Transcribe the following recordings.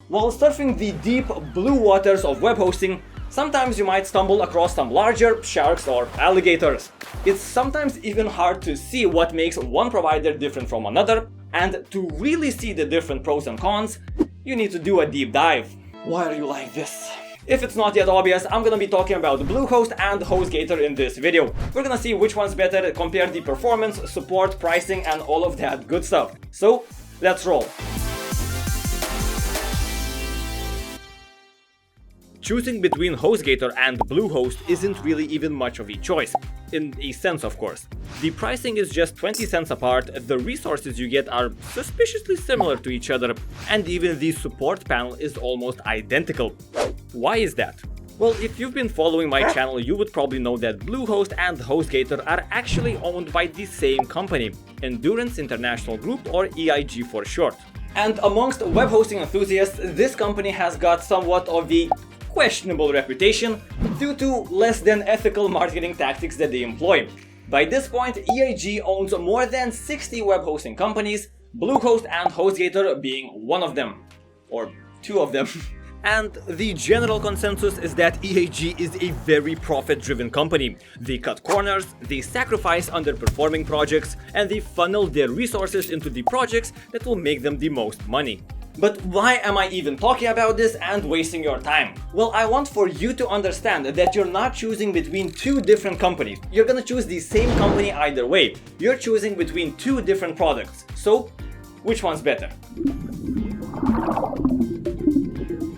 While surfing the deep blue waters of web hosting, sometimes you might stumble across some larger sharks or alligators. It's sometimes even hard to see what makes one provider different from another, and to really see the different pros and cons, you need to do a deep dive. Why are you like this? If it's not yet obvious, I'm gonna be talking about Bluehost and Hostgator in this video. We're gonna see which one's better, compare the performance, support, pricing, and all of that good stuff. So, let's roll. Choosing between Hostgator and Bluehost isn't really even much of a choice, in a sense of course. The pricing is just 20 cents apart, the resources you get are suspiciously similar to each other, and even the support panel is almost identical. Why is that? Well, if you've been following my channel, you would probably know that Bluehost and Hostgator are actually owned by the same company, Endurance International Group, or EIG for short. And amongst web hosting enthusiasts, this company has got somewhat of a questionable reputation due to less than ethical marketing tactics that they employ. By this point, EIG owns more than 60 web hosting companies, Bluehost and Hostgator being one of them. Or two of them. And the general consensus is that EIG is a very profit-driven company. They cut corners, they sacrifice underperforming projects, and they funnel their resources into the projects that will make them the most money. But why am I even talking about this and wasting your time? Well, I want for you to understand that you're not choosing between two different companies. You're gonna choose the same company either way. You're choosing between two different products. So, which one's better?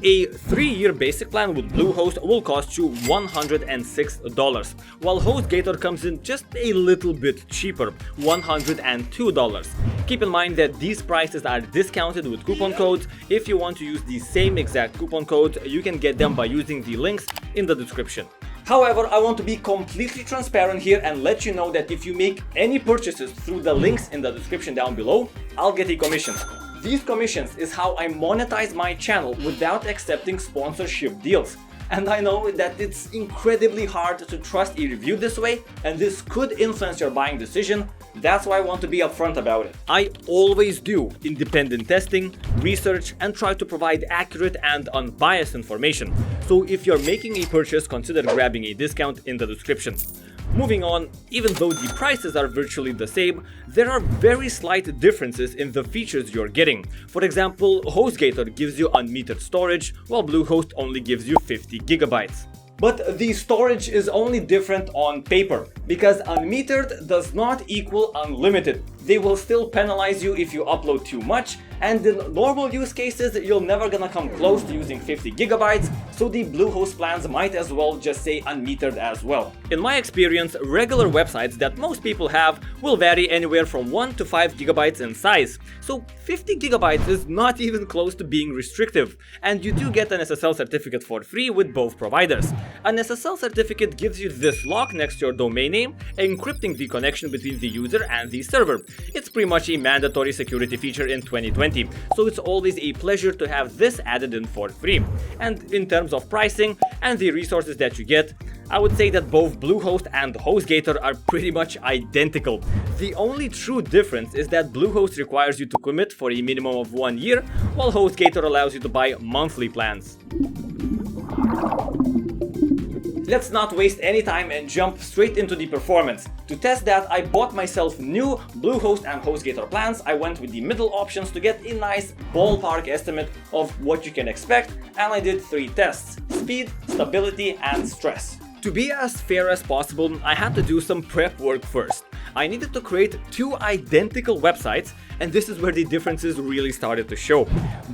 A 3-year basic plan with Bluehost will cost you $106, while Hostgator comes in just a little bit cheaper, $102. Keep in mind that these prices are discounted with coupon codes. If you want to use the same exact coupon codes, you can get them by using the links in the description. However, I want to be completely transparent here and let you know that if you make any purchases through the links in the description down below, I'll get a commission. These commissions is how I monetize my channel without accepting sponsorship deals. And I know that it's incredibly hard to trust a review this way, and this could influence your buying decision. That's why I want to be upfront about it. I always do independent testing, research, and try to provide accurate and unbiased information. So if you're making a purchase, consider grabbing a discount in the description. Moving on, even though the prices are virtually the same, there are very slight differences in the features you're getting. For example, Hostgator gives you unmetered storage, while Bluehost only gives you 50 gigabytes. But the storage is only different on paper, because unmetered does not equal unlimited. They will still penalize you if you upload too much, and in normal use cases you're never gonna come close to using 50 gigabytes, so the Bluehost plans might as well just say unmetered as well. In my experience, regular websites that most people have will vary anywhere from 1 to 5 gigabytes in size, so 50 gigabytes is not even close to being restrictive, and you do get an SSL certificate for free with both providers. An SSL certificate gives you this lock next to your domain name, encrypting the connection between the user and the server. It's pretty much a mandatory security feature in 2020, so it's always a pleasure to have this added in for free. And in terms of pricing and the resources that you get, I would say that both Bluehost and Hostgator are pretty much identical. The only true difference is that Bluehost requires you to commit for a minimum of 1 year, while Hostgator allows you to buy monthly plans. Let's not waste any time and jump straight into the performance. To test that, I bought myself new Bluehost and Hostgator plans. I went with the middle options to get a nice ballpark estimate of what you can expect, and I did 3 tests: speed, stability, and stress. To be as fair as possible, I had to do some prep work first. I needed to create 2 identical websites, and this is where the differences really started to show.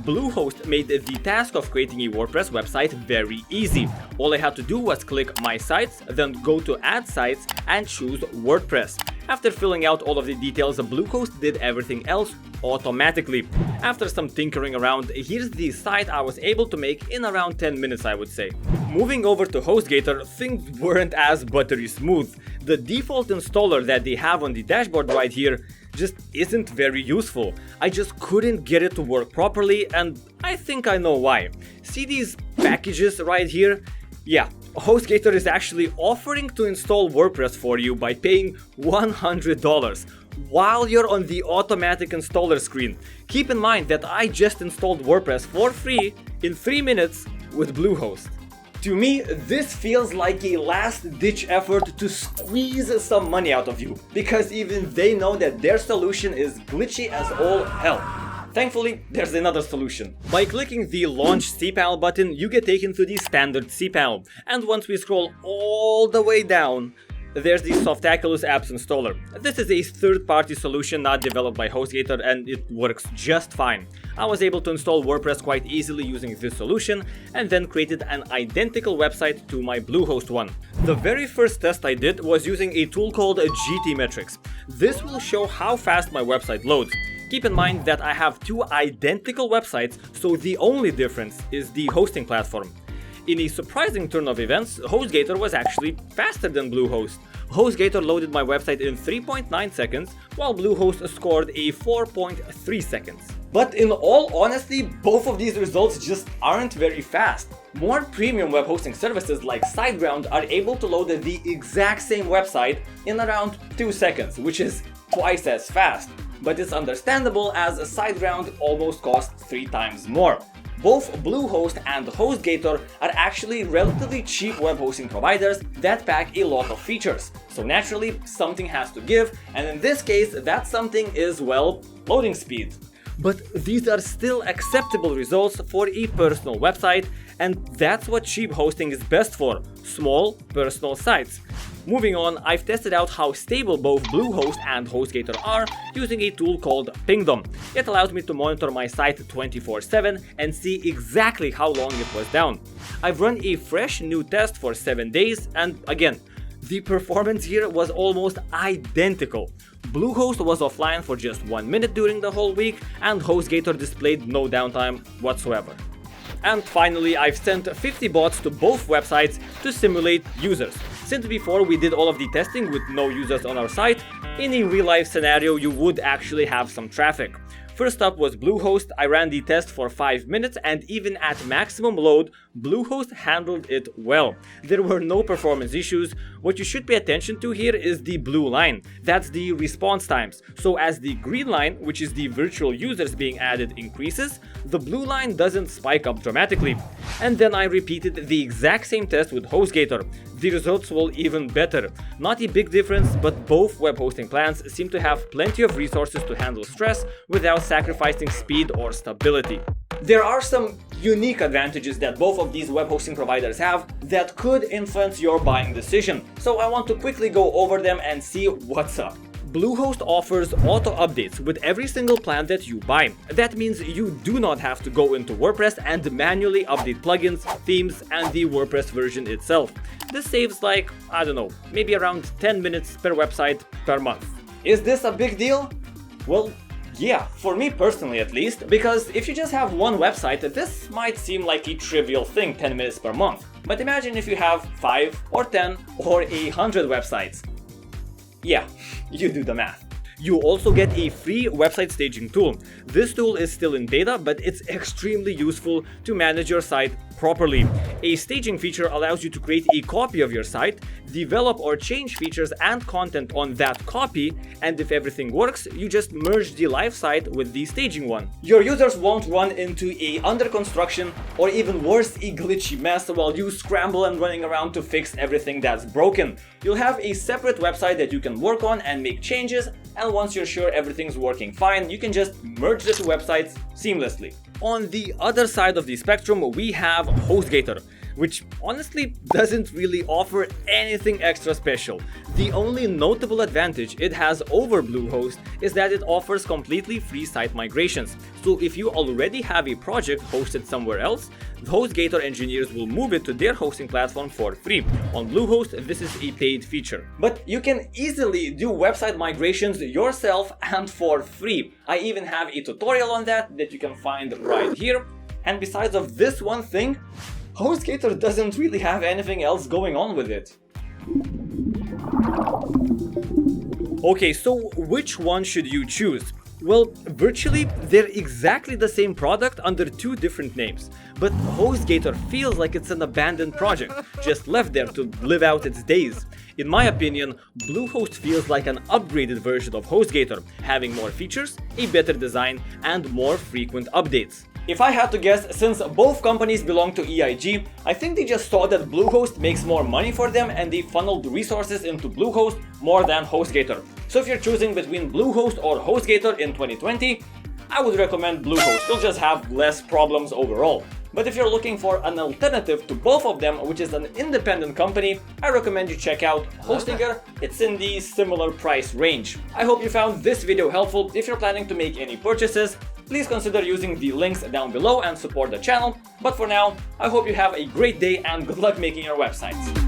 Bluehost made the task of creating a WordPress website very easy. All I had to do was click My Sites, then go to Add Sites and choose WordPress. After filling out all of the details, Bluehost did everything else automatically. After some tinkering around, here's the site I was able to make in around 10 minutes, I would say. Moving over to Hostgator, things weren't as buttery smooth. The default installer that they have on the dashboard right here just isn't very useful. I just couldn't get it to work properly, and I think I know why. See these packages right here? Yeah, Hostgator is actually offering to install WordPress for you by paying $100. While you're on the automatic installer screen, keep in mind that I just installed WordPress for free in 3 minutes with Bluehost. To me, this feels like a last-ditch effort to squeeze some money out of you, because even they know that their solution is glitchy as all hell. Thankfully, there's another solution. By clicking the Launch cPanel button, you get taken to the standard cPanel, and once we scroll all the way down, there's the Softaculous Apps Installer. This is a third-party solution not developed by Hostgator, and it works just fine. I was able to install WordPress quite easily using this solution, and then created an identical website to my Bluehost one. The very first test I did was using a tool called GTmetrix. This will show how fast my website loads. Keep in mind that I have two identical websites, so the only difference is the hosting platform. In a surprising turn of events, Hostgator was actually faster than Bluehost. Hostgator loaded my website in 3.9 seconds, while Bluehost scored a 4.3 seconds. But in all honesty, both of these results just aren't very fast. More premium web hosting services like SiteGround are able to load the exact same website in around 2 seconds, which is twice as fast. But it's understandable as SiteGround almost costs 3 times more. Both Bluehost and Hostgator are actually relatively cheap web hosting providers that pack a lot of features. So naturally, something has to give, and in this case, that something is, well, loading speed. But these are still acceptable results for a personal website, and that's what cheap hosting is best for: small, personal sites. Moving on, I've tested out how stable both Bluehost and Hostgator are using a tool called Pingdom. It allows me to monitor my site 24/7 and see exactly how long it was down. I've run a fresh new test for 7 days, and again, the performance here was almost identical. Bluehost was offline for just 1 minute during the whole week, and Hostgator displayed no downtime whatsoever. And finally, I've sent 50 bots to both websites to simulate users. Since before we did all of the testing with no users on our site, in a real-life scenario you would actually have some traffic. First up was Bluehost. I ran the test for 5 minutes, and even at maximum load, Bluehost handled it well. There were no performance issues. What you should pay attention to here is the blue line. That's the response times. So as the green line, which is the virtual users being added, increases, the blue line doesn't spike up dramatically. And then I repeated the exact same test with Hostgator. The results were even better. Not a big difference, but both web hosting plans seem to have plenty of resources to handle stress without sacrificing speed or stability. There are some unique advantages that both of these web hosting providers have that could influence your buying decision, so I want to quickly go over them and see what's up. Bluehost offers auto updates with every single plan that you buy. That means you do not have to go into WordPress and manually update plugins, themes, and the WordPress version itself. This saves like, I don't know, maybe around 10 minutes per website per month. Is this a big deal? Well, yeah, for me personally at least, because if you just have one website, this might seem like a trivial thing, 10 minutes per month. But imagine if you have 5 or 10 or 100 websites. Yeah, you do the math. You also get a free website staging tool. This tool is still in beta, but it's extremely useful to manage your site properly. A staging feature allows you to create a copy of your site, develop or change features and content on that copy, and if everything works, you just merge the live site with the staging one. Your users won't run into a under construction or even worse, a glitchy mess while you scramble and running around to fix everything that's broken. You'll have a separate website that you can work on and make changes, and once you're sure everything's working fine, you can just merge the two websites seamlessly. On the other side of the spectrum, we have Hostgator, which honestly doesn't really offer anything extra special. The only notable advantage it has over Bluehost is that it offers completely free site migrations. So if you already have a project hosted somewhere else, the Hostgator engineers will move it to their hosting platform for free. On Bluehost, this is a paid feature. But you can easily do website migrations yourself and for free. I even have a tutorial on that you can find right here. And besides of this one thing, Hostgator doesn't really have anything else going on with it. Okay, so which one should you choose? Well, virtually, they're exactly the same product under two different names. But Hostgator feels like it's an abandoned project, just left there to live out its days. In my opinion, Bluehost feels like an upgraded version of Hostgator, having more features, a better design, and more frequent updates. If I had to guess, since both companies belong to EIG, I think they just saw that Bluehost makes more money for them and they funneled resources into Bluehost more than Hostgator. So if you're choosing between Bluehost or Hostgator in 2020, I would recommend Bluehost. You'll just have less problems overall. But if you're looking for an alternative to both of them, which is an independent company, I recommend you check out Hostgator. It's in the similar price range. I hope you found this video helpful. If you're planning to make any purchases, please consider using the links down below and support the channel. But for now, I hope you have a great day and good luck making your websites.